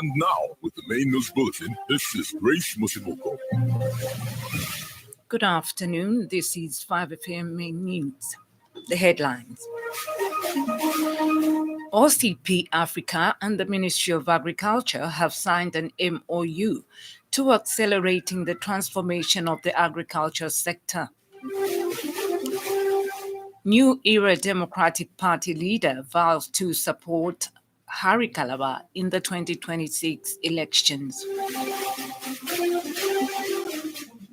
And now, with the main news bulletin, this is Grace Msimuko. Good afternoon. This is 5FM Main News. The headlines. OCP Africa and the Ministry of Agriculture have signed an MOU to accelerating the transformation of the agriculture sector. New Era Democratic Party leader vows to support Harry Calabar in the 2026 elections.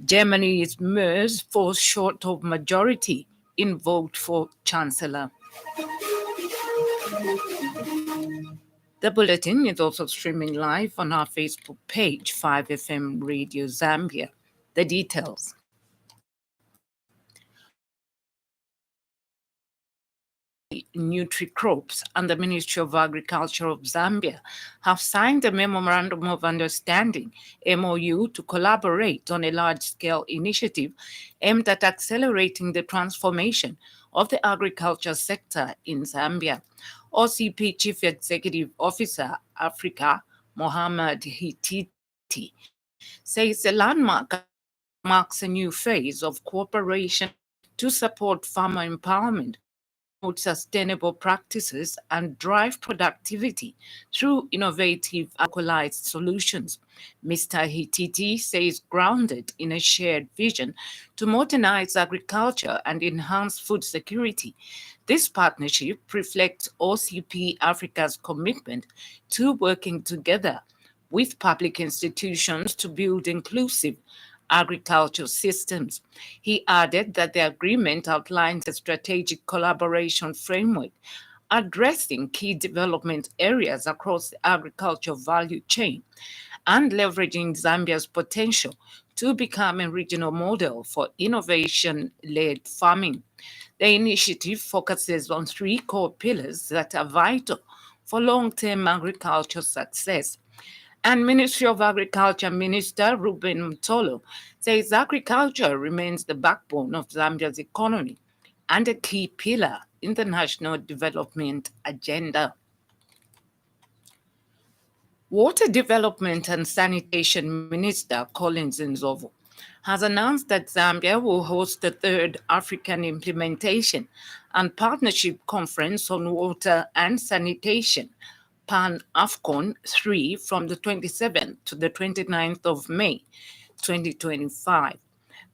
Germany's MERS falls short of majority in vote for Chancellor. The bulletin is also streaming live on our Facebook page, 5FM Radio Zambia. The details. Nutri-Crops and the Ministry of Agriculture of Zambia have signed a Memorandum of Understanding, MOU, to collaborate on a large-scale initiative aimed at accelerating the transformation of the agriculture sector in Zambia. OCP Chief Executive Officer Africa, Mohamed Hititi, says the landmark marks a new phase of cooperation to support farmer empowerment, promote sustainable practices, and drive productivity through innovative localized solutions. Mr. Hititi says grounded in a shared vision to modernize agriculture and enhance food security, this partnership reflects OCP Africa's commitment to working together with public institutions to build inclusive agriculture systems. He added that the agreement outlines a strategic collaboration framework addressing key development areas across the agriculture value chain and leveraging Zambia's potential to become a regional model for innovation-led farming. The initiative focuses on three core pillars that are vital for long-term agriculture success. And Ministry of Agriculture Minister Ruben Mtolo says agriculture remains the backbone of Zambia's economy and a key pillar in the national development agenda. Water Development and Sanitation Minister Collins Nzovu has announced that Zambia will host the third African Implementation and Partnership Conference on Water and Sanitation, Pan-AFCON 3, from the 27th to the 29th of May, 2025.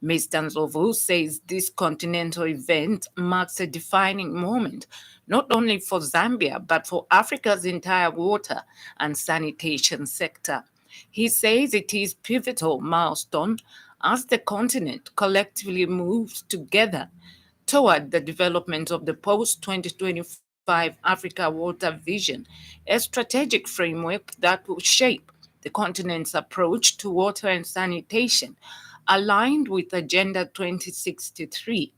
Mr. Nzovu says this continental event marks a defining moment, not only for Zambia, but for Africa's entire water and sanitation sector. He says it is a pivotal milestone as the continent collectively moves together toward the development of the post-2025 Africa Water Vision, a strategic framework that will shape the continent's approach to water and sanitation, aligned with Agenda 2063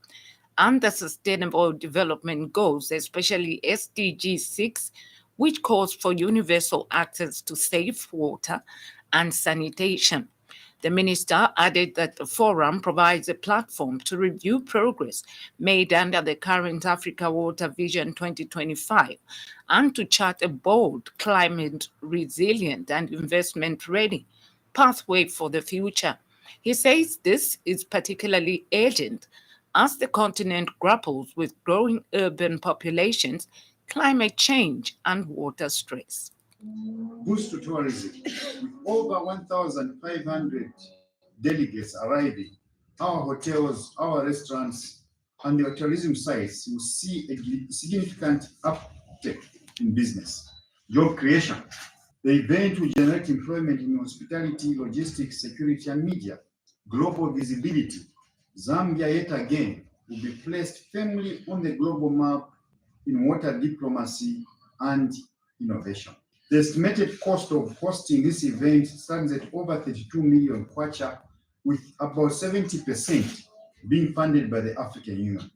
and the Sustainable Development Goals, especially SDG 6, which calls for universal access to safe water and sanitation. The minister added that the forum provides a platform to review progress made under the current Africa Water Vision 2025 and to chart a bold, climate resilient and investment ready pathway for the future. He says this is particularly urgent as the continent grapples with growing urban populations, climate change, and water stress. Boost to tourism. With over 1,500 delegates arriving, our hotels, our restaurants, and our tourism sites will see a significant uptick in business, job creation. The event will generate employment in hospitality, logistics, security, and media. Global visibility. Zambia, yet again, will be placed firmly on the global map in water diplomacy and innovation. The estimated cost of hosting this event stands at over 32 million kwacha, with about 70% being funded by the African Union.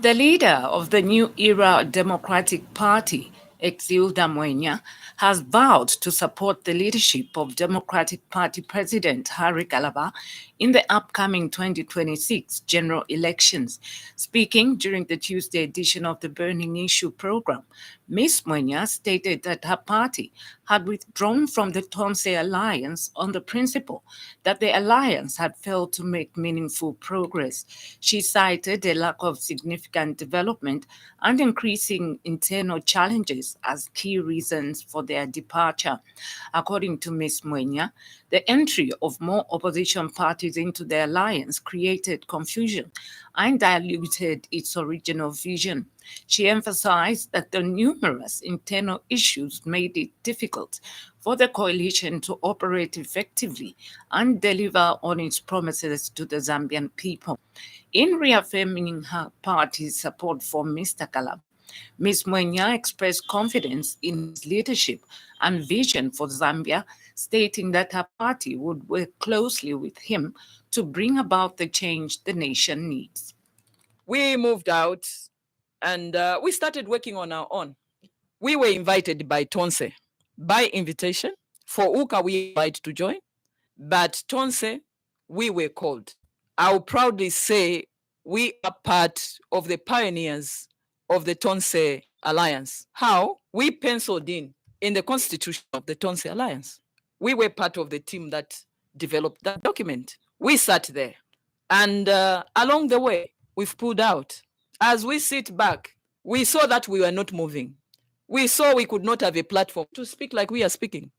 The leader of the New Era Democratic Party, Exilda Mwenya, has vowed to support the leadership of Democratic Party President Harry Calabar in the upcoming 2026 general elections. Speaking during the Tuesday edition of the Burning Issue program, Ms. Mwenya stated that her party had withdrawn from the Tonse Alliance on the principle that the alliance had failed to make meaningful progress. She cited a lack of significant development and increasing internal challenges as key reasons for their departure. According to Ms. Mwenya, the entry of more opposition parties into the alliance created confusion and diluted its original vision. She emphasized that the numerous internal issues made it difficult for the coalition to operate effectively and deliver on its promises to the Zambian people. In reaffirming her party's support for Mr. Kalaba, Ms. Mwenya expressed confidence in his leadership and vision for Zambia, stating that her party would work closely with him to bring about the change the nation needs. We moved out and we started working on our own. We were invited by Tonse by invitation. For Uka, we invited to join, but Tonse, we were called. I'll proudly say we are part of the pioneers of the Tonse Alliance. How? We penciled in the constitution of the Tonse Alliance. We were part of the team that developed that document. We sat there, and along the way, we've pulled out. As we sit back, we saw that we were not moving. We saw we could not have a platform to speak like we are speaking.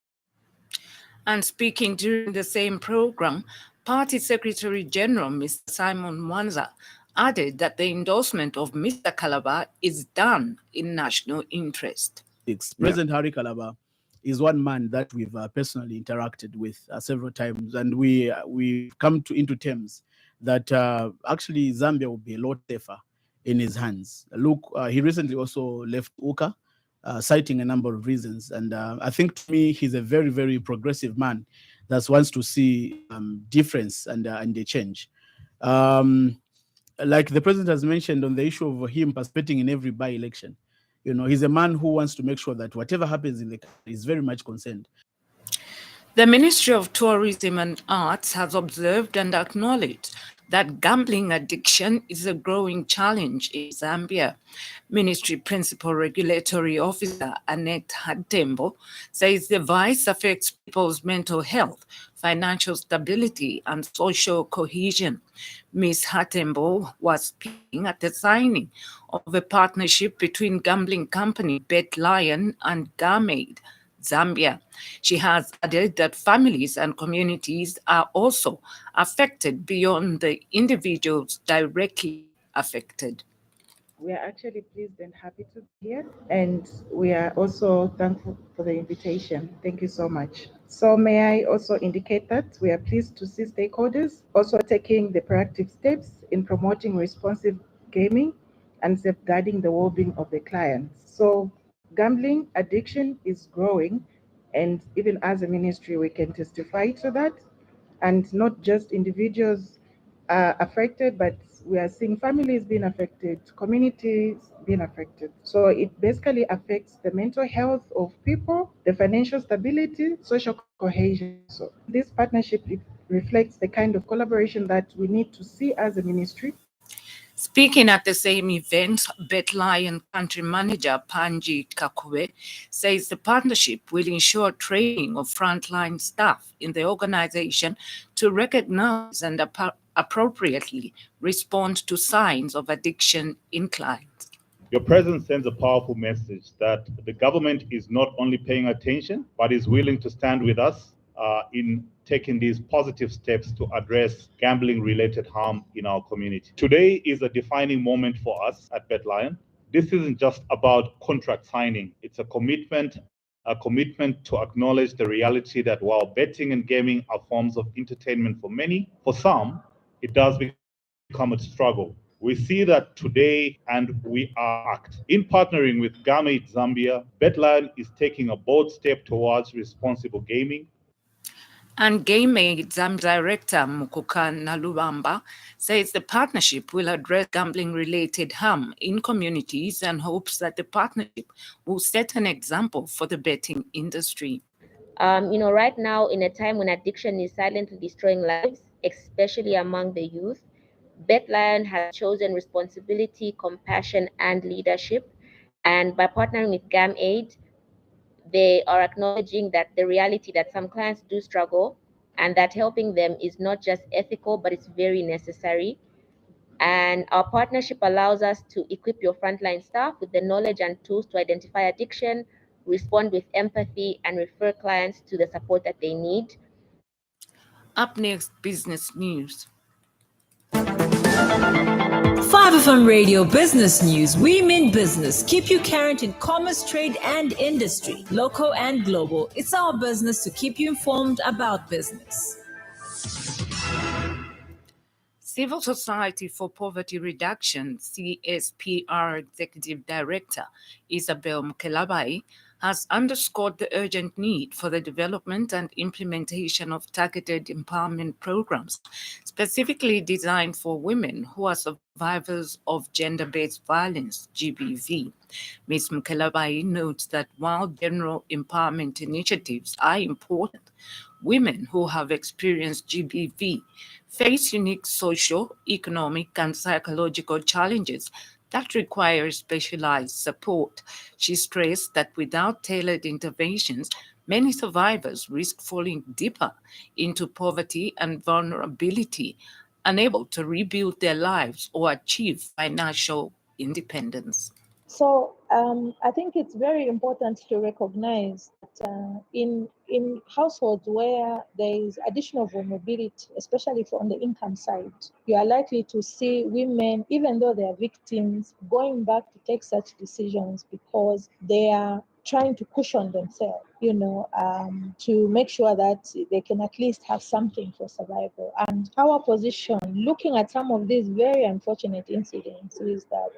And speaking during the same program, Party Secretary General Mr. Simon Mwanza added that the endorsement of Mr. Kalaba is done in national interest. President Harry Kalaba is one man that we've personally interacted with several times, and we come into terms that actually Zambia will be a lot safer in his hands. Look, he recently also left UKA, citing a number of reasons, and I think to me he's a very, very progressive man that wants to see difference and a change. Like the president has mentioned on the issue of him participating in every by-election, you know, he's a man who wants to make sure that whatever happens in the country is very much concerned. The Ministry of Tourism and Arts has observed and acknowledged that gambling addiction is a growing challenge in Zambia. Ministry Principal Regulatory Officer Annette Hatembo says the vice affects people's mental health, financial stability, and social cohesion. Ms. Hatembo was speaking at the signing of a partnership between gambling company Bet Lion and Garmaid, Zambia. She has added that families and communities are also affected beyond the individuals directly affected. We are actually pleased and happy to be here, and we are also thankful for the invitation. Thank you so much. So may I also indicate that we are pleased to see stakeholders also taking the proactive steps in promoting responsive gaming and safeguarding the well-being of the clients. So gambling addiction is growing, and even as a ministry, we can testify to that. And not just individuals are affected, but we are seeing families being affected, communities being affected. So it basically affects the mental health of people, the financial stability, social cohesion. So this partnership reflects the kind of collaboration that we need to see as a ministry. Speaking at the same event, Bet Lion country manager Panji Kakwe says the partnership will ensure training of frontline staff in the organization to recognize and appropriately respond to signs of addiction in clients. Your presence sends a powerful message that the government is not only paying attention, but is willing to stand with us in taking these positive steps to address gambling-related harm in our community. Today is a defining moment for us at Bet Lion. This isn't just about contract signing. It's a commitment to acknowledge the reality that while betting and gaming are forms of entertainment for many, for some, it does become a struggle. We see that today, and we act. In partnering with Garmaid Zambia, Bet Lion is taking a bold step towards responsible gaming. And Garmaid Zambia Director Mukuka Nalubamba says the partnership will address gambling-related harm in communities and hopes that the partnership will set an example for the betting industry. Right now, in a time when addiction is silently destroying lives, especially among the youth. Beth Lion has chosen responsibility, compassion, and leadership. And by partnering with GAM Aid, they are acknowledging that the reality that some clients do struggle and that helping them is not just ethical, but it's very necessary. And our partnership allows us to equip your frontline staff with the knowledge and tools to identify addiction, respond with empathy, and refer clients to the support that they need. Up next, business news. 5FM Radio Business News. We mean business. Keep you current in commerce, trade, and industry, local and global. It's our business to keep you informed about business. Civil Society for Poverty Reduction, CSPR Executive Director Isabel Mkelabai has underscored the urgent need for the development and implementation of targeted empowerment programs, specifically designed for women who are survivors of gender-based violence, GBV. Ms. Mkelabai notes that while general empowerment initiatives are important, women who have experienced GBV face unique social, economic, and psychological challenges that require specialized support. She stressed that without tailored interventions, many survivors risk falling deeper into poverty and vulnerability, unable to rebuild their lives or achieve financial independence. So I think it's very important to recognize that in households where there is additional vulnerability, especially on the income side, you are likely to see women, even though they are victims, going back to take such decisions because they are trying to cushion themselves, to make sure that they can at least have something for survival. And our position, looking at some of these very unfortunate incidents, is that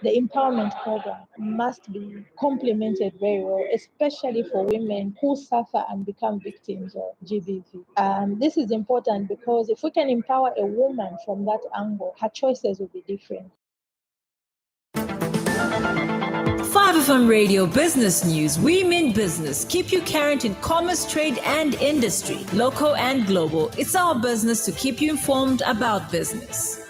the empowerment program must be complemented very well, especially for women who suffer and become victims of GBV. This is important because if we can empower a woman from that angle, her choices will be different. 5FM Radio Business News. We mean business. Keep you current in commerce, trade, and industry, local and global. It's our business to keep you informed about business.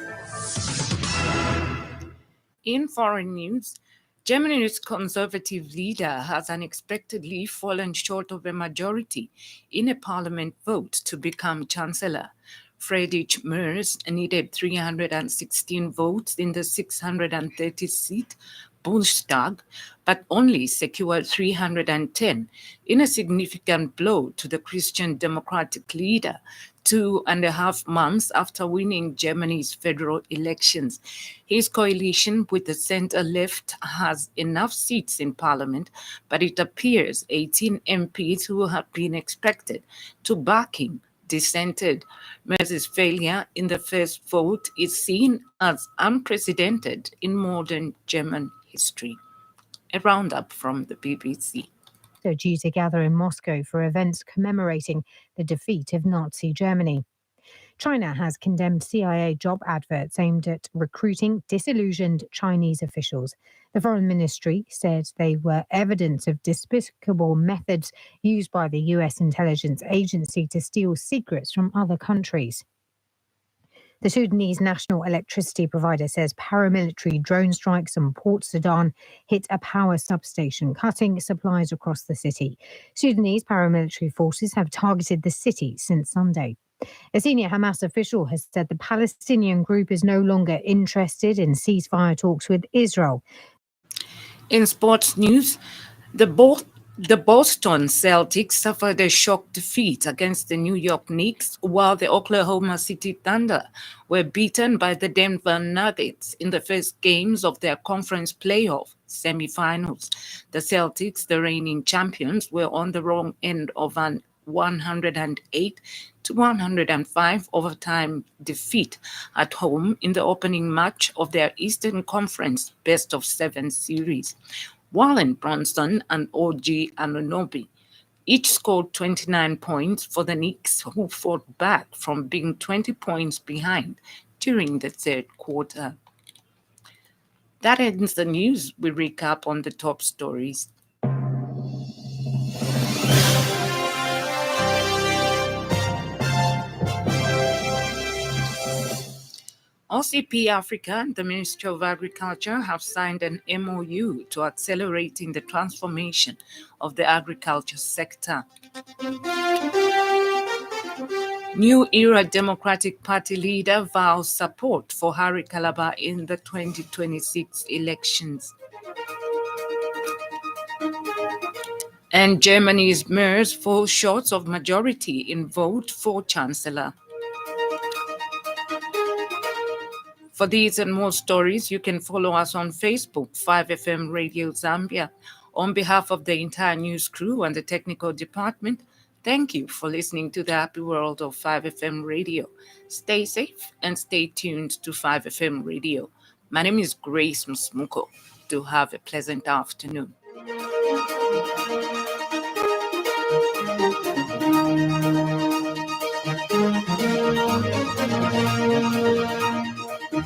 In foreign news, Germany's conservative leader has unexpectedly fallen short of a majority in a parliament vote to become chancellor. Friedrich Merz needed 316 votes in the 630-seat Bundestag, but only secured 310 in a significant blow to the Christian Democratic leader 2.5 months after winning Germany's federal elections. His coalition with the center-left has enough seats in parliament, but it appears 18 MPs who had been expected to back him dissented. Merz's failure in the first vote is seen as unprecedented in modern German history. A roundup from the BBC. They're due to gather in Moscow for events commemorating the defeat of Nazi Germany. China has condemned CIA job adverts aimed at recruiting disillusioned Chinese officials. The Foreign Ministry said they were evidence of despicable methods used by the US intelligence agency to steal secrets from other countries. The Sudanese national electricity provider says paramilitary drone strikes on Port Sudan hit a power substation, cutting supplies across the city. Sudanese paramilitary forces have targeted the city since Sunday. A senior Hamas official has said the Palestinian group is no longer interested in ceasefire talks with Israel. In sports news, the Boston Celtics suffered a shock defeat against the New York Knicks, while the Oklahoma City Thunder were beaten by the Denver Nuggets in the first games of their conference playoff semifinals. The Celtics, the reigning champions, were on the wrong end of an 108-105 overtime defeat at home in the opening match of their Eastern Conference best-of-7 series. Wallen Bronson and OG Anunoby each scored 29 points for the Knicks, who fought back from being 20 points behind during the third quarter. That ends the news. We recap on the top stories. OCP Africa and the Ministry of Agriculture have signed an MOU to accelerating the transformation of the agriculture sector. New Era Democratic Party leader vows support for Harry Calabar in the 2026 elections. And Germany's mayors fall short of majority in vote for chancellor. For these and more stories, you can follow us on Facebook, 5FM Radio Zambia. On behalf of the entire news crew and the technical department, thank you for listening to the happy world of 5FM Radio. Stay safe and stay tuned to 5FM Radio. My name is Grace Msimuko. Do have a pleasant afternoon.